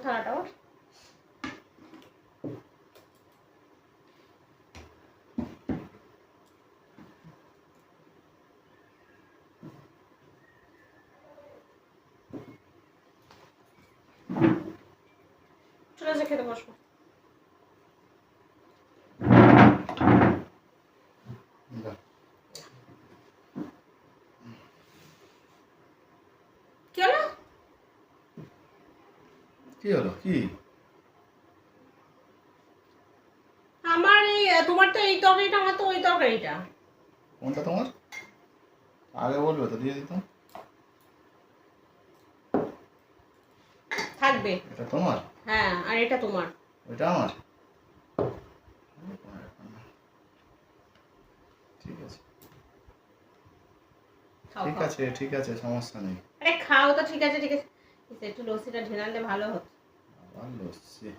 থালাটা ওর। চলে যা খেতে বসবো। কি হলো? কি হলো? কি আমার এই তোমার তো এই তরকারিটা, আমার তো ওই তরকারিটা। কোনটা তোমার? আগে বলবে তো দিয়ে দিতাম। থাকবে। এটা তোমার? হ্যাঁ, আর এটা তোমার। ওইটা আমার? ঠিক আছে ঠিক আছে ঠিক আছে, সমস্যা নেই। আরে খাও তো, ঠিক আছে ঠিক আছে। একটু লস্যিটা ঢেলে ভালো হতো। আবার লস্যি?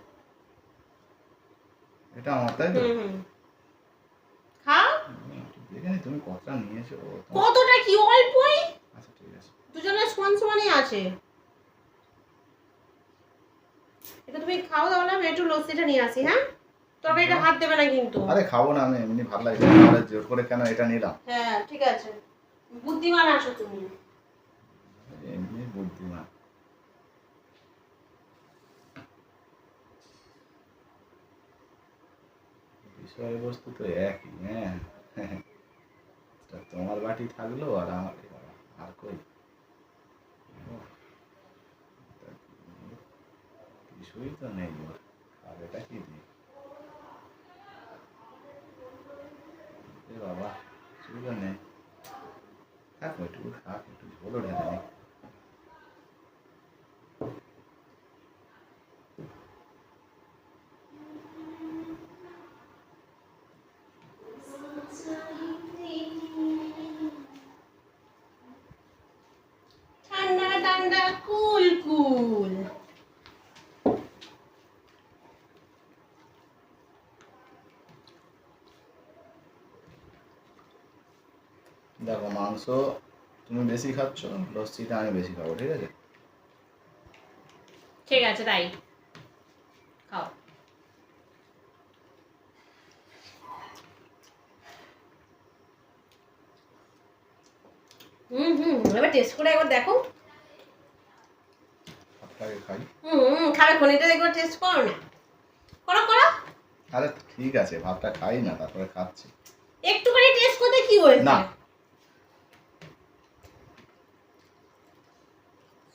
এটা আমার, তাই তো? খাও। দেখে নি তুমি কতটা নিয়েছো। কতটা কি, অল্পই। আচ্ছা ঠিক আছে, দুজনের সমান সমানই আছে। এটা তুমি খাও, তাহলে আমি একটু লস্যিটা নিয়ে আসি। হ্যাঁ, তরকারিটা হাত দেবে না কিন্তু। আরে খাবো না আমি, এমনি ভালো লাগে। আরে জোর করে কেন এটা নিলাম? হ্যাঁ ঠিক আছে, বুদ্ধিমান আছো তুমি। এমনি বুদ্ধিমান। বিষয়বস্তু তো একই। হ্যাঁ, তোমার বাটি থাকলো আর আমার, আর কই কিছুই তো নেই ওর। আর এটা কি দিই বাবা, কিছুই তো নেই। থাক, একটু থাক, একটু ঝোলও ঢেলে নেই। ঠান্ডা ঠান্ডা কুল কুল। দেখো, মাংস তুমি বেশি খাচ্ছ, লস্যিটা আমি বেশি খাবো, ঠিক আছে? ঠিক আছে, তাই খাও। এবার টেস্ট করে একবার দেখো। আপনাকে খাই। খাবে খনিটা একবার টেস্ট করো না। করো করো। আরে ঠিক আছে, ভাতটা খাই না, তারপরে খাচ্ছি। একটুখানি টেস্ট করতে কি হয়েছে? না,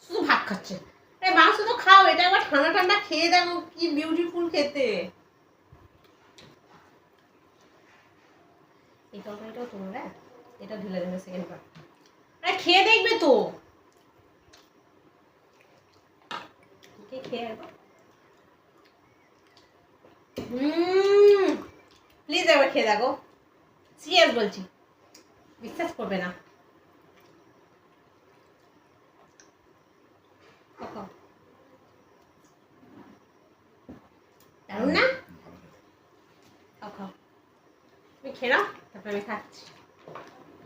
শুধু ভাত খাচ্ছে। আরে মাংস তো খাও, এটা একবার ঠান্ডা ঠান্ডা খেয়ে দেখো, কি বিউটিফুল খেতে। এই তরকারিটাও তোমার, এটা ঢেলে দেবে সেকেন্ড বার। আরে খেয়ে দেখবে তো। খেয়ে প্লিজ একবার খেয়ে দেখো, সিরিয়াস বলছি, বিশ্বাস করবে না। দারুণ না? খাও খাও, তুমি খেয়ে নাও, তারপরে আমি খাচ্ছি।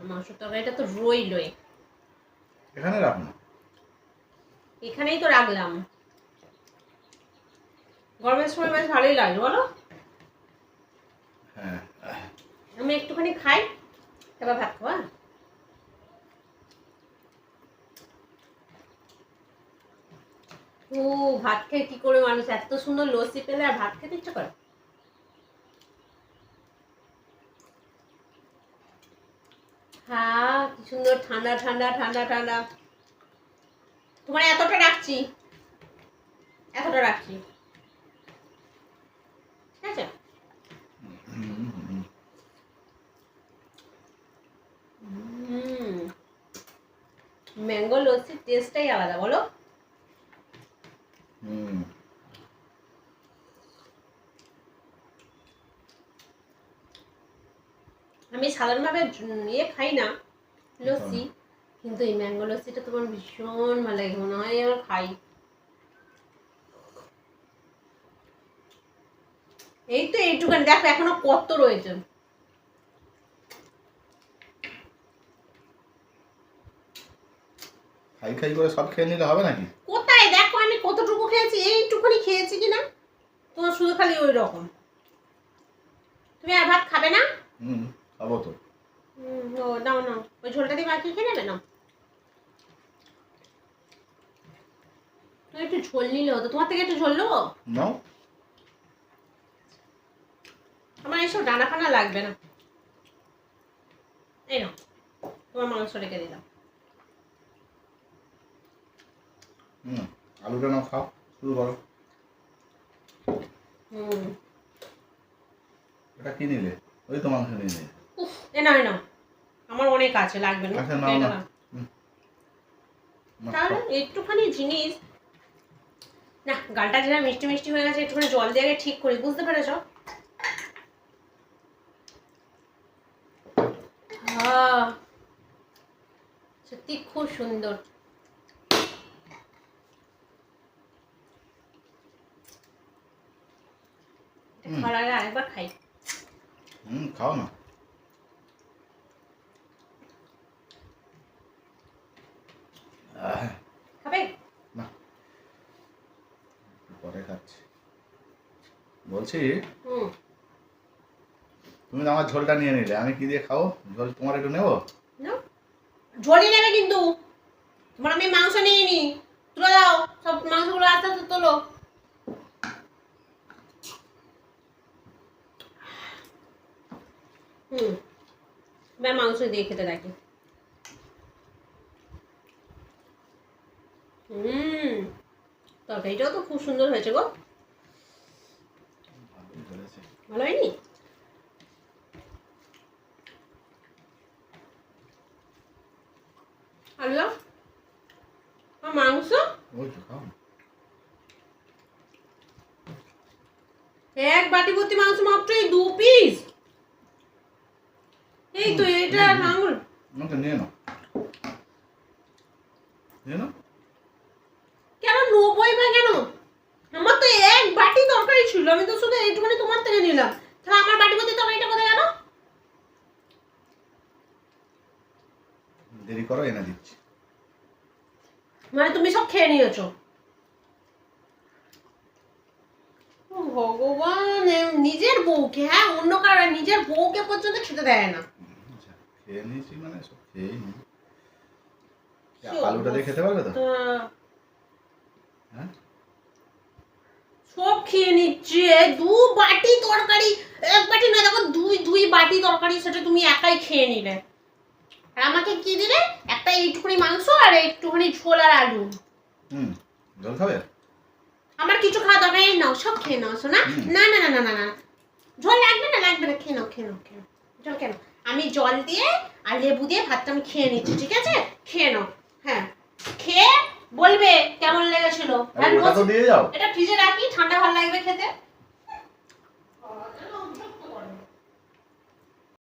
মাংসের তরকারিটা তো রইলই। এখানে রাখ না। এখানেই তো রাখলাম। গরমের সময় বেশ ভালোই লাগে বলো। হ্যাঁ, আমি একটুখানি খাই, তারপর ভাত খাওয়া। ও, ভাত খেয়ে কি করে মানুষ এত সুন্দর লস্যি পেলে আর ভাত খেতে ইচ্ছে করে? হ্যাঁ, কি সুন্দর ঠান্ডা ঠান্ডা ঠান্ডা ঠান্ডা। তোমার এতটা রাখছি, এতটা রাখছি, ঠিক আছে? ম্যাঙ্গো লস্যির টেস্টটাই আলাদা বলো। আমি সাধারণভাবে খাই না লস্যি, কিন্তু এই ম্যাঙ্গো লস্যিটা তোমার ভীষণ ভালো লাগে, মনে হয় আমার খাই। এই তো এইটুখানি, দেখো এখনো কত রয়েছে। খাই খাই করে সব খেয়ে নিলে হবে নাকি? কোথায়, দেখো আমি কতটুকু খেয়েছি, এইটুকুনি খেয়েছি কি না? তোমার শুধু খালি ওই রকম। তুমি আর ভাত খাবে না? খাবো তো। ও নাও নাও, ওই ঝোলটা দিয়ে মাখিয়ে খেয়ে নেবে না? তুমি একটু ঝোল নিলে হতো, তোমার থেকে একটু ঝোল নেবো। নাও। আমার এইসব ডানা ফানা লাগবে না। এই নাও, তোমার মাংস রেখে দিলাম। আলুটা নাও, খাও, শুরু করো। এটা কি নিলে? ওই তো মাংস নিয়ে নিলে। এ নাও, আমার অনেক আছে, লাগবে না। আচ্ছা, নাও না। তাহলে একটুখানি জিনিস না, গালটা যেটা মিষ্টি মিষ্টি হয়ে গেছে, একটুখানি জল দিয়ে আগে ঠিক করি, বুঝতে পেরেছ? সত্যি খুব সুন্দর। খাওয়ার আগে আরেকবার খাই। খাও না। খাবে না, পরে খাচ্ছি। বলছি তুমি তো আমার ঝোলটা নিয়ে নিলে, আমি কি দিয়ে খাবো? ঝোল তোমার একটু নেবো না? ঝোলই নেবে কিন্তু, তোমার আমি মাংস নিয়ে নি। তুলে দাও সব মাংসগুলো, আস্তে আস্তে তোলো। মাংস দিয়ে খেতে দেখি। তরকারিটাও তো খুব সুন্দর হয়েছে গো। ভালো হয়নি? আল্লাহ, মাংস এক বাটি ভর্তি মাংস, মাত্র এই 2 পিস। এই তো এটা আঙুল নিয়ে নাও, নিয়ে নাও। কেন নোবই বা কেন? আমার তো এক বাটি তরকারি ছিল, আমি তো শুধু এইটুকুনি তোমার থেকে নিলাম। তাহলে আমার বাটি ভর্তি তরকারিটা কোথায় গেল? দেরি করো, এনে দিচ্ছি। মানে তুমি সব খেয়ে নিয়েছো? ভগবান, নিজের বউকে, হ্যাঁ, অন্য কারণ নিজের বউকে পর্যন্ত খেতে দেয় না। খেয়ে নিয়েছি মানে সব খেয়েই নি। আলুটা দিয়ে খেতে পারবে তো? হ্যাঁ, সব খেয়ে নিচ্ছে। 2 বাটি তরকারি, এক বাটি না, দেখো 2 বাটি তরকারি, সেটা তুমি একাই খেয়ে নিলে। আর আমাকে কি দিলে? একটা এইটুকুনি মাংস আর একটুখানি ঝোল আর আলু। জল খাবে? আমার কিছু খাওয়া দরকার নেই, নাও সব খেয়ে নাও। শোনা, না না না না না না, ঝোল লাগবে না, লাগবে না, খেয়ে নাও, খেয়ে নাও, খেয়ে নাও। জল কেন? আমি জল দিয়ে আর লেবু দিয়ে ভাতটা আমি খেয়ে নিচ্ছি, ঠিক আছে? খেয়ে নাও। হ্যাঁ, খেয়ে বলবে কেমন লেগেছিল। ওটা তো দিয়ে যাও। এটা ফ্রিজে রাখি, ঠান্ডা ভালো লাগবে খেতে।